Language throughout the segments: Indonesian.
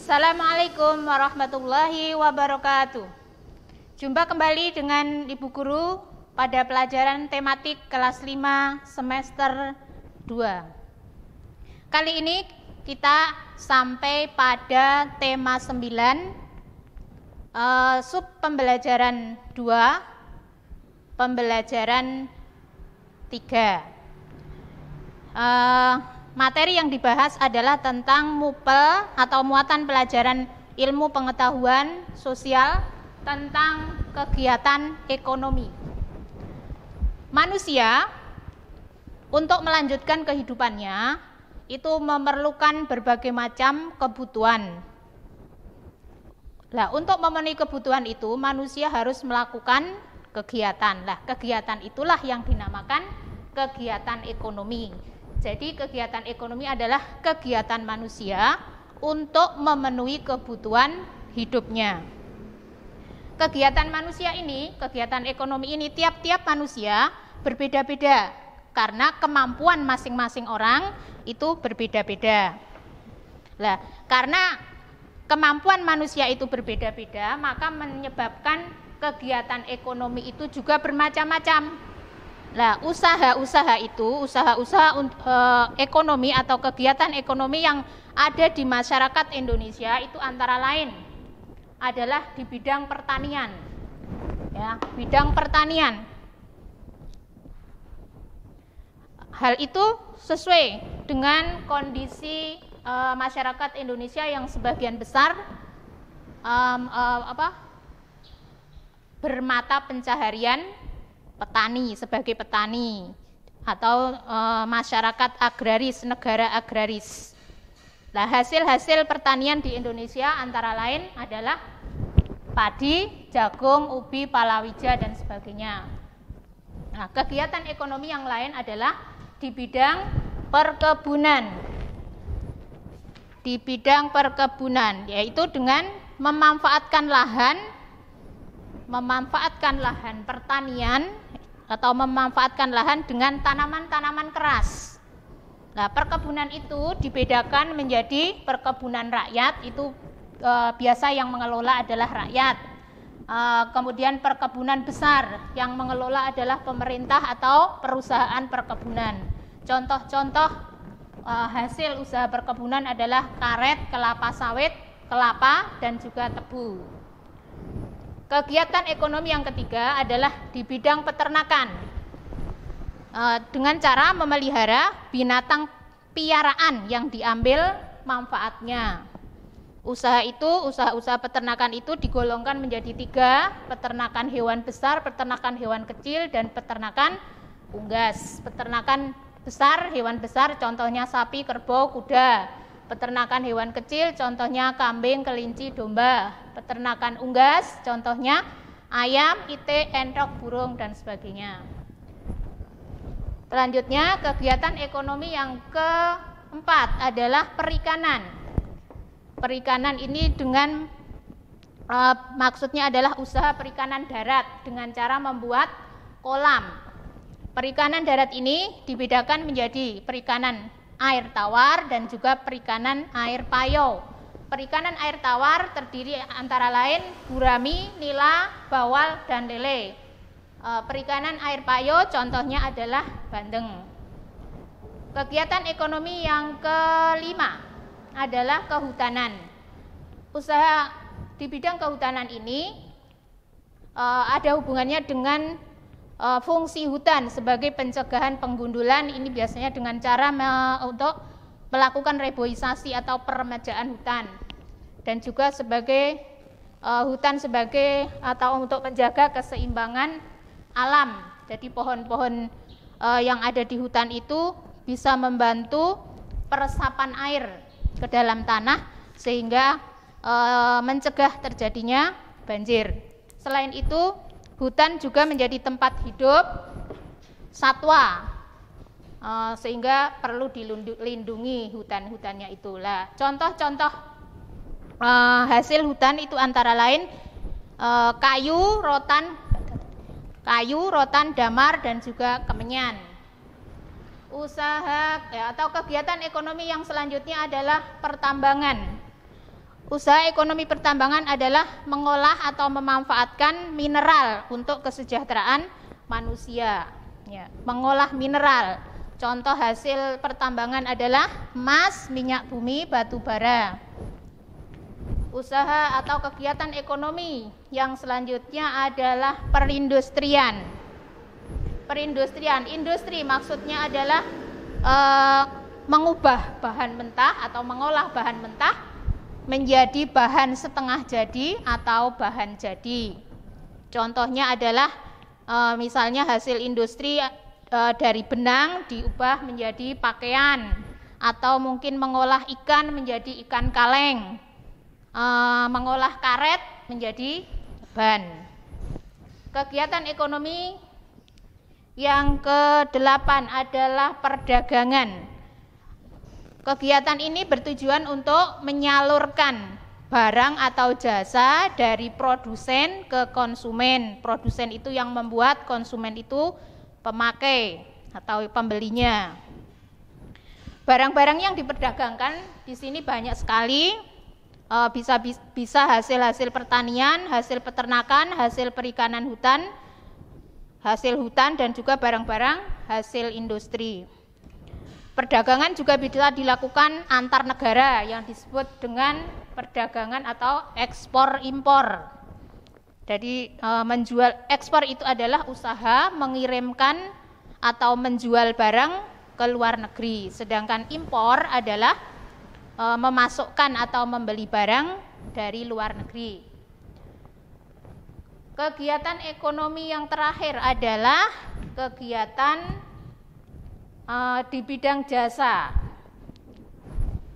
Assalamualaikum warahmatullahi wabarakatuh. Jumpa kembali dengan Ibu Guru pada pelajaran tematik kelas 5 semester 2. Kali ini kita sampai pada tema 9, sub pembelajaran 2, pembelajaran 3. Materi yang dibahas adalah tentang MUPEL atau muatan pelajaran ilmu pengetahuan sosial tentang kegiatan ekonomi. Manusia untuk melanjutkan kehidupannya itu memerlukan berbagai macam kebutuhan. Nah, untuk memenuhi kebutuhan itu manusia harus melakukan kegiatan. Nah, kegiatan itulah yang dinamakan kegiatan ekonomi. Jadi kegiatan ekonomi adalah kegiatan manusia untuk memenuhi kebutuhan hidupnya. Kegiatan manusia ini, kegiatan ekonomi ini tiap-tiap manusia berbeda-beda karena kemampuan masing-masing orang itu berbeda-beda. Nah, karena kemampuan manusia itu berbeda-beda, maka menyebabkan kegiatan ekonomi itu juga bermacam-macam. Nah, usaha-usaha ekonomi atau kegiatan ekonomi yang ada di masyarakat Indonesia itu antara lain adalah di bidang pertanian. Ya, bidang pertanian. Hal itu sesuai dengan kondisi masyarakat Indonesia yang sebagian besar bermata pencaharian petani, sebagai petani atau masyarakat agraris, negara agraris. Nah, hasil-hasil pertanian di Indonesia antara lain adalah padi, jagung, ubi, palawija dan sebagainya. Nah, kegiatan ekonomi yang lain adalah di bidang perkebunan. Di bidang perkebunan, yaitu dengan memanfaatkan lahan pertanian atau memanfaatkan lahan dengan tanaman-tanaman keras. Nah, perkebunan itu dibedakan menjadi perkebunan rakyat, itu biasa yang mengelola adalah rakyat. Kemudian perkebunan besar yang mengelola adalah pemerintah atau perusahaan perkebunan. Contoh-contoh hasil usaha perkebunan adalah karet, kelapa sawit, kelapa dan juga tebu. Kegiatan ekonomi yang ketiga adalah di bidang peternakan, dengan cara memelihara binatang piaraan yang diambil manfaatnya. Usaha-usaha peternakan itu digolongkan menjadi 3, peternakan hewan besar, peternakan hewan kecil, dan peternakan unggas. Peternakan besar, hewan besar, contohnya sapi, kerbau, kuda. Peternakan hewan kecil, contohnya kambing, kelinci, domba. Peternakan unggas, contohnya ayam, itik, entok, burung, dan sebagainya. Selanjutnya, kegiatan ekonomi yang keempat adalah perikanan. Perikanan ini dengan maksudnya adalah usaha perikanan darat dengan cara membuat kolam. Perikanan darat ini dibedakan menjadi perikanan air tawar dan juga perikanan air payo. Perikanan air tawar terdiri antara lain gurami, nila, bawal, dan lele. Perikanan air payo contohnya adalah bandeng. Kegiatan ekonomi yang kelima adalah kehutanan. Usaha di bidang kehutanan ini ada hubungannya dengan fungsi hutan sebagai pencegahan penggundulan. Ini biasanya dengan cara untuk melakukan reboisasi atau peremajaan hutan, dan juga sebagai hutan sebagai atau untuk menjaga keseimbangan alam. Jadi pohon-pohon yang ada di hutan itu bisa membantu peresapan air ke dalam tanah sehingga mencegah terjadinya banjir. Selain itu, hutan juga menjadi tempat hidup satwa, sehingga perlu dilindungi hutan-hutannya itulah. Contoh-contoh hasil hutan itu antara lain kayu, rotan, damar, dan juga kemenyan. Usaha atau kegiatan ekonomi yang selanjutnya adalah pertambangan. Usaha ekonomi pertambangan adalah mengolah atau memanfaatkan mineral untuk kesejahteraan manusia. Ya, mengolah mineral. Contoh hasil pertambangan adalah emas, minyak bumi, batu bara. Usaha atau kegiatan ekonomi yang selanjutnya adalah perindustrian. Perindustrian, industri maksudnya adalah mengubah bahan mentah atau mengolah bahan mentah menjadi bahan setengah jadi atau bahan jadi. Contohnya adalah misalnya hasil industri dari benang diubah menjadi pakaian, atau mungkin mengolah ikan menjadi ikan kaleng, mengolah karet menjadi ban. Kegiatan ekonomi yang ke-8 adalah perdagangan. Kegiatan ini bertujuan untuk menyalurkan barang atau jasa dari produsen ke konsumen. Produsen itu yang membuat, konsumen itu pemakai atau pembelinya. Barang-barang yang diperdagangkan di sini banyak sekali. Bisa hasil-hasil pertanian, hasil peternakan, hasil perikanan hutan, hasil hutan, dan juga barang-barang hasil industri. Perdagangan juga bisa dilakukan antar negara yang disebut dengan perdagangan atau ekspor impor. Jadi menjual, ekspor itu adalah usaha mengirimkan atau menjual barang ke luar negeri, sedangkan impor adalah memasukkan atau membeli barang dari luar negeri. Kegiatan ekonomi yang terakhir adalah kegiatan di bidang jasa.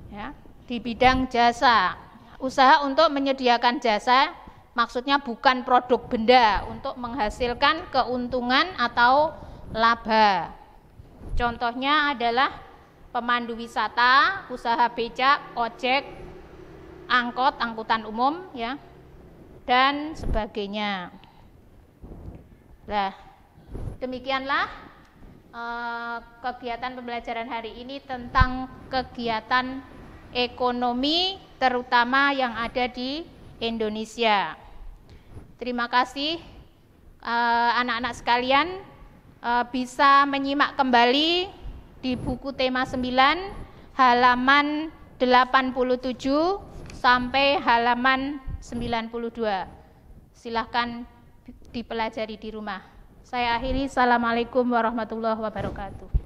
Ya, di bidang jasa. Usaha untuk menyediakan jasa, maksudnya bukan produk benda, untuk menghasilkan keuntungan atau laba. Contohnya adalah pemandu wisata, usaha becak, ojek, angkot, angkutan umum, ya, dan sebagainya. Nah, demikianlah kegiatan pembelajaran hari ini tentang kegiatan ekonomi terutama yang ada di Indonesia. Terima kasih anak-anak sekalian, bisa menyimak kembali di buku tema 9 halaman 87 sampai halaman 92. Silahkan dipelajari di rumah. Saya akhiri. Assalamualaikum warahmatullahi wabarakatuh.